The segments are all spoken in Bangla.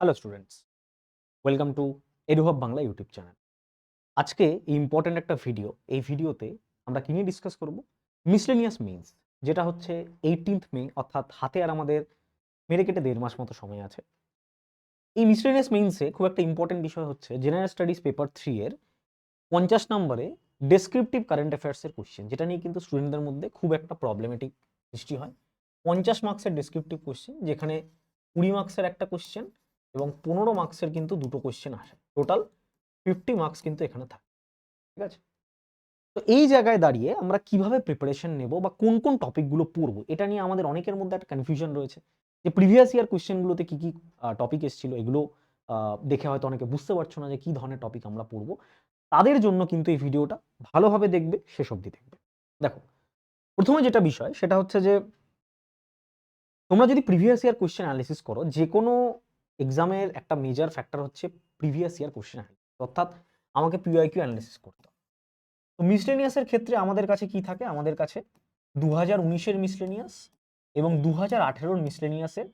Hello students, welcome to এডুহাব Bangla YouTube channel. আজকে ইম্পর্টেন্ট একটা ভিডিও। এই ভিডিওতে আমরা কি নিয়ে ডিসকাস করব? মিসলেনিয়াস মেইনস, যেটা হচ্ছে 18th মে, অর্থাৎ হাতে আর আমাদের মেরে কেটে 1.5 মাস মতো সময় আছে। এই মিসলেনিয়াস মেইনসে খুব একটা ইম্পর্টেন্ট বিষয় হচ্ছে জেনারেল স্টাডিজ পেপার 3 এর 50 নম্বরে ডেসক্রিপটিভ কারেন্ট অ্যাফেয়ার্সের কোশ্চেন, যেটা নিয়ে কিন্তু স্টুডেন্টদের মধ্যে খুব একটা প্রবলেমেটিক সৃষ্টি হয়। 50 মার্কসের ডেসক্রিপটিভ কোশ্চেন, যেখানে 20 মার্কসের একটা কোশ্চেন এবং 15 মার্কসের কিন্তু দুটো কোশ্চেন আসে। টোটাল 50 মার্কস কিন্তু এখানে থাকে। ঠিক আছে? তো এই জায়গায় দাঁড়িয়ে আমরা কিভাবে প্রিপারেশন নেব বা কোন কোন টপিকগুলো পড়বো, এটা নিয়ে আমাদের অনেকের মধ্যে একটা কনফিউশন রয়েছে যে প্রিভিয়াস ইয়ার কোশ্চেনগুলোতে কি কি টপিক এসেছিল, এগুলো দেখে হয়তো অনেকে বুঝতে পারছো না যে কি ধরনের টপিক আমরা পড়বো। তাদের জন্য কিন্তু এই ভিডিওটা ভালোভাবে দেখবে, শেষ অবধি দেখবে। দেখো, প্রথমে যেটা বিষয় সেটা হচ্ছে যে তোমরা যদি প্রিভিয়াস ইয়ার কোশ্চেন অ্যানালিসিস করো, যে কোনো এক্সামের একটা মেজর ফ্যাক্টর হচ্ছে প্রিভিয়াস ইয়ার কোশ্চেন অ্যানালিসিস, অর্থাৎ আমাকে পিওয়াইকিউ অ্যানালিসিস করতে হবে। তো মিসলেনিয়াসের ক্ষেত্রে আমাদের কাছে কি থাকে? আমাদের কাছে 2019-এর মিসলেনিয়াস এবং 2018-এর মিসলেনিয়াসের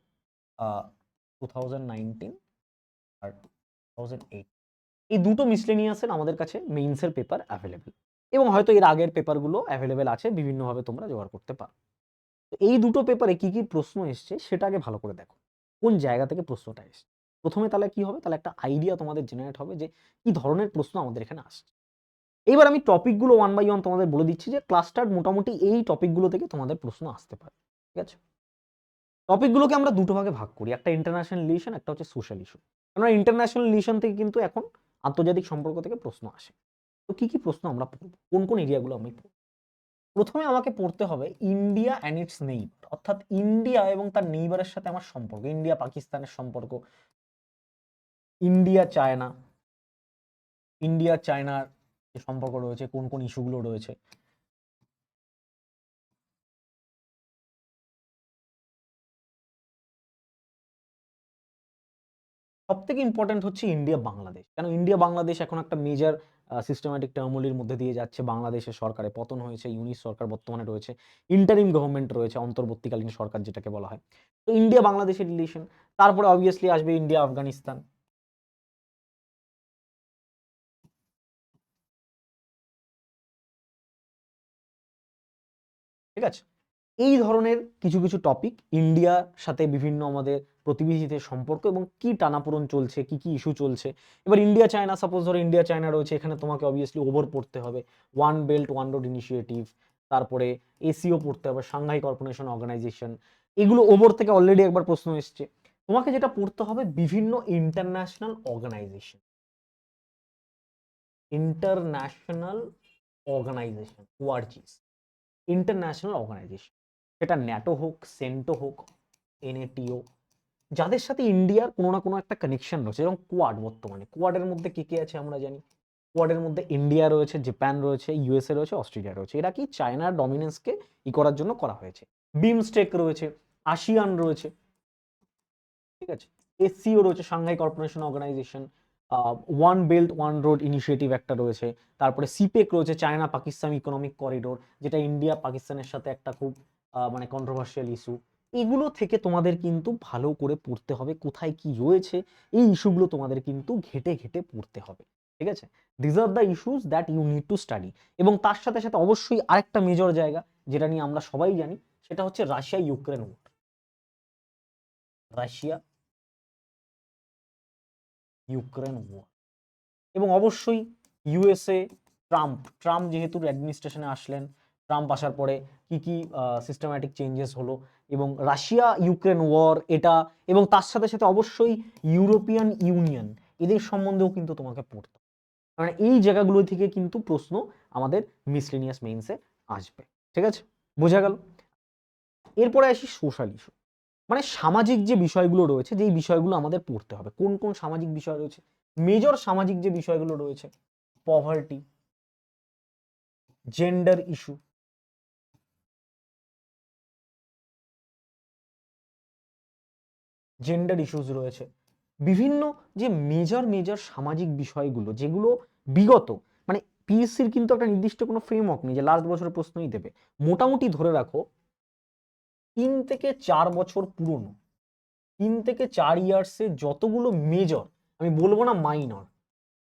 2019 আর 2008, এই দুটো মিসলেনিয়াসের আমাদের কাছে মেইনসের পেপার অ্যাভেলেবেল, এবং হয়তো এর আগের পেপারগুলো অ্যাভেলেবেল আছে, বিভিন্নভাবে তোমরা জোগাড় করতে পারো। তো এই দুটো পেপারে কি কি প্রশ্ন এসছে সেটা আগে ভালো করে দেখো, কোন জায়গা থেকে প্রশ্নটা এসছে। প্রথমে তাহলে কি হবে, তাহলে একটা আইডিয়া তোমাদের জেনারেট হবে যে কি ধরনের প্রশ্ন আমাদের এখানে আসছে। এইবার আমি টপিকগুলো ওয়ান বাই ওয়ান তোমাদের বলে দিচ্ছি যে ক্লাস্টার মোটামুটি এই টপিকগুলো থেকে তোমাদের প্রশ্ন আসতে পারে। ঠিক আছে? টপিকগুলোকে আমরা দুটো ভাগে ভাগ করি, একটা ইন্টারন্যাশনাল রিলেশন, একটা হচ্ছে সোশ্যাল ইস্যু। আমরা ইন্টারন্যাশনাল রিলেশন থেকে কিন্তু এখন আন্তর্জাতিক সম্পর্ক থেকে প্রশ্ন আসে। তো কি কি প্রশ্ন আমরা পড়ব, কোন কোন এরিয়াগুলো আমি পড়ব? প্রথমে আমাকে পড়তে হবে ইন্ডিয়া অ্যান্ড ইটস নেইবার, অর্থাৎ ইন্ডিয়া এবং তার নেইবারের সাথে আমার সম্পর্ক, ইন্ডিয়া পাকিস্তানের সম্পর্ক, ইন্ডিয়া চায়না, ইন্ডিয়া চায়নার যে সম্পর্ক রয়েছে, কোন কোন ইস্যুগুলো রয়েছে। সবথেকে ইম্পর্টেন্ট হচ্ছে ইন্ডিয়া বাংলাদেশ। কেন ইন্ডিয়া বাংলাদেশ এখন একটা মেজর সিস্টেম্যাটিক টার্মোলির মধ্যে দিয়ে যাচ্ছে। বাংলাদেশের সরকারের পতন হয়েছে, ইউনিট সরকার বর্তমানে রয়েছে, ইন্টারিম গভর্নমেন্ট রয়েছে, অন্তর্বর্তীকালীন সরকার যেটাকে বলা হয়। তো ইন্ডিয়া বাংলাদেশের রিলেশন, তারপরে অবভিয়াসলি আসবে ইন্ডিয়া আফগানিস্তান। ঠিক আছে? এই ধরনের কিছু কিছু টপিক, ইন্ডিয়ার সাথে বিভিন্ন আমাদের প্রতিবেশীদের সম্পর্ক এবং কি টানাপোড়েন চলছে, কি কি ইস্যু চলছে। এবার ইন্ডিয়া চায়না, সাপোজ ধরো ইন্ডিয়া চায়না রয়েছে, এখানে তোমাকে অবভিয়াসলি ওভার পড়তে হবে one belt one road initiative, তারপরে এসিও পড়তে হবে, সাংহাই কর্পোরেশন অর্গানাইজেশন। এগুলো ওভার থেকে অলরেডি একবার প্রশ্ন এসছে। তোমাকে যেটা পড়তে হবে বিভিন্ন international organisation, international organisation, orgs, international organisation, সেটা ন্যাটো হোক, সেন্টো হোক, এনএটিও, যাদের সাথে ইন্ডিয়ার কোনো না কোনো একটা কানেকশন রয়েছে। যেমন কোয়াড, বর্তমানে কোয়াডের মধ্যে কে কে আছে আমরা জানি। কোয়াডের মধ্যে ইন্ডিয়া রয়েছে, জাপান রয়েছে, ইউএসএ রয়েছে, অস্ট্রেলিয়া রয়েছে। এরা কি চায়নার ডমিনেন্সকে করার জন্য করা হয়েছে। বিমস্টেক রয়েছে, আসিয়ান রয়েছে। ঠিক আছে? এসসিও রয়েছে, Shanghai corporation organization, one belt one road initiative একটা রয়েছে। তারপরে সিপেক রয়েছে, চায়না পাকিস্তান ইকোনমিক করিডোর, যেটা ইন্ডিয়া পাকিস্তানের সাথে একটা খুব মানে কন্ট্রোভার্সিয়াল ইস্যু। এগুলো থেকে তোমাদের কিন্তু ভালো করে পড়তে হবে কোথায় কি রয়েছে। এই ইস্যুগুলো তোমাদের কিন্তু ঘেটে ঘেটে পড়তে হবে। ঠিক আছে? This are the issues that you need to study. এবং তার সাথে সাথে অবশ্যই আরেকটা মেজর জায়গা যেটা নিয়ে আমরা সবাই জানি, সেটা হচ্ছে Russia Ukraine war. Russia Ukraine war, এবং অবশ্যই ইউএসএ, ট্রাম্প। ট্রাম্প যেহেতু অ্যাডমিনিস্ট্রেশনে আসলেন, ট্রাম্প আসার পরে কি কি সিস্টেম্যাটিক চেঞ্জেস হলো, এবং রাশিয়া ইউক্রেন ওয়ার এটা, এবং তার সাথে সাথে অবশ্যই ইউরোপিয়ান ইউনিয়ন, এদের সম্বন্ধেও কিন্তু তোমাকে পড়তে হবে। কারণ এই জায়গাগুলো থেকে কিন্তু প্রশ্ন আমাদের মিসলেনিয়াস মেইনসে আসবে। ঠিক আছে? বোঝা গেল? এরপরে আসি সোশ্যাল ইস্যু, মানে সামাজিক যে বিষয়গুলো রয়েছে, যেই বিষয়গুলো আমাদের পড়তে হবে। কোন কোন সামাজিক বিষয় রয়েছে? মেজর সামাজিক যে বিষয়গুলো রয়েছে, poverty, gender issue, gender issues রয়েছে। বিভিন্ন যে মেজর মেজর সামাজিক বিষয়গুলো, যেগুলো বিগত, মানে পিএসসির কিন্তু একটা নির্দিষ্ট কোনো ফ্রেমওয়ার্ক নেই যে লাস্ট বছরের প্রশ্নই দেবে। মোটামুটি ধরে রাখো 3 থেকে 4 বছর পুরনো 3 থেকে 4 ইয়ার্সে যতগুলো মেজর, আমি বলবো না মাইনর,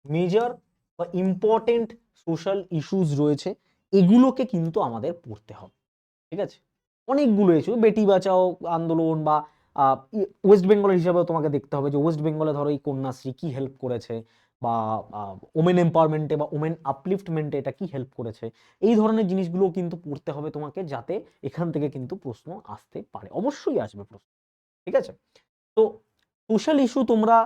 মেজর বা ইম্পর্টেন্ট সোশ্যাল ইস্যুস রয়েছে, এগুলোকে কিন্তু আমাদের পড়তে হবে। ঠিক আছে? অনেকগুলো ইস্যু, বেটি বাঁচাও আন্দোলন বা ওয়েস্ট বেঙ্গলের হিসাবেও তোমাকে দেখতে হবে যে ওয়েস্ট বেঙ্গলে ধরো এই কন্যাশ্রী কি হেল্প করেছে, বা ওমেন এম্পাওয়ারমেন্টে বা ওমেন আপলিফটমেন্টে এটা কি হেল্প করেছে। এই ধরনের জিনিসগুলো কিন্তু পড়তে হবে তোমাকে, যাতে এখান থেকে কিন্তু প্রশ্ন আসতে পারে, অবশ্যই আসবে প্রশ্ন। ঠিক আছে? তো সোশ্যাল ইস্যু, তোমরা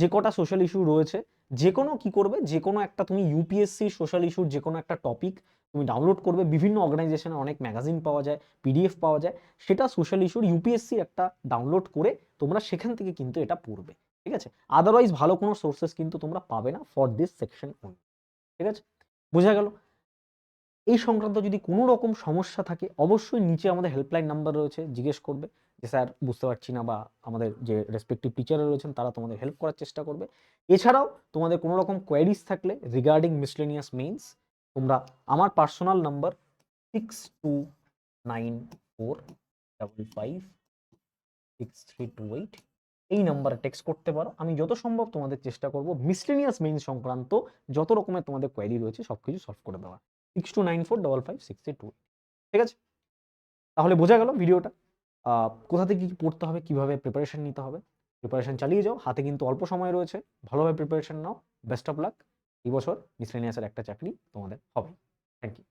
যে কটা সোশ্যাল ইস্যু রয়েছে, যে কোনো কি করবে, যে কোনো একটা তুমি ইউপিএসসি সোশ্যাল ইস্যুর যে কোনো একটা টপিক তুমি ডাউনলোড করবে, বিভিন্ন অর্গানাইজেশনে অনেক ম্যাগাজিন পাওয়া যায়, পিডিএফ পাওয়া যায়, সেটা সোশ্যাল ইস্যুর ইউপিএসসি একটা ডাউনলোড করে তোমরা সেখান থেকে কিন্তু এটা পড়বে। ঠিক আছে? আদারওয়াইজ ভালো কোনো সোর্সেস কিন্তু তোমরা পাবে না ফর দিস সেকশন অনলি। ঠিক আছে? বোঝা গেল? এই সংক্রান্ত যদি কোনো রকম সমস্যা থাকে, অবশ্যই নিচে আমাদের হেল্পলাইন নাম্বার রয়েছে, জিজ্ঞেস করবে যে স্যার বুঝতে পারছি না, বা আমাদের যে রেসপেক্টিভ টিচাররা রয়েছেন তারা তোমাদের হেল্প করার চেষ্টা করবে। এছাড়াও তোমাদের কোনো রকম কোয়ারিজ থাকলে রিগার্ডিং মিসলেনিয়াস মেইনস, তোমরা আমার পার্সোনাল নাম্বার 6294556328 এই নাম্বারে টেক্সট করতে পারো। আমি যত সম্ভব তোমাদের চেষ্টা করব মিসলেনিয়াস মেইনস সংক্রান্ত যত রকমের তোমাদের কোয়ারি রয়েছে সবকিছু সলভ করে দেওয়া। 6294555632। ঠিক আছে? তাহলে বোঝা গেল ভিডিওটা কোথা থেকে কি পড়তে হবে, কিভাবে প্রিপারেশন নিতে হবে। প্রিপারেশন চালিয়ে যাও, হাতে কিন্তু অল্প সময় রয়েছে, ভালোভাবে প্রিপারেশন নাও। Best of luck. এই বছর মিসলেনিয়াসের একটা চাকরি তোমাদের হবে। Thank you.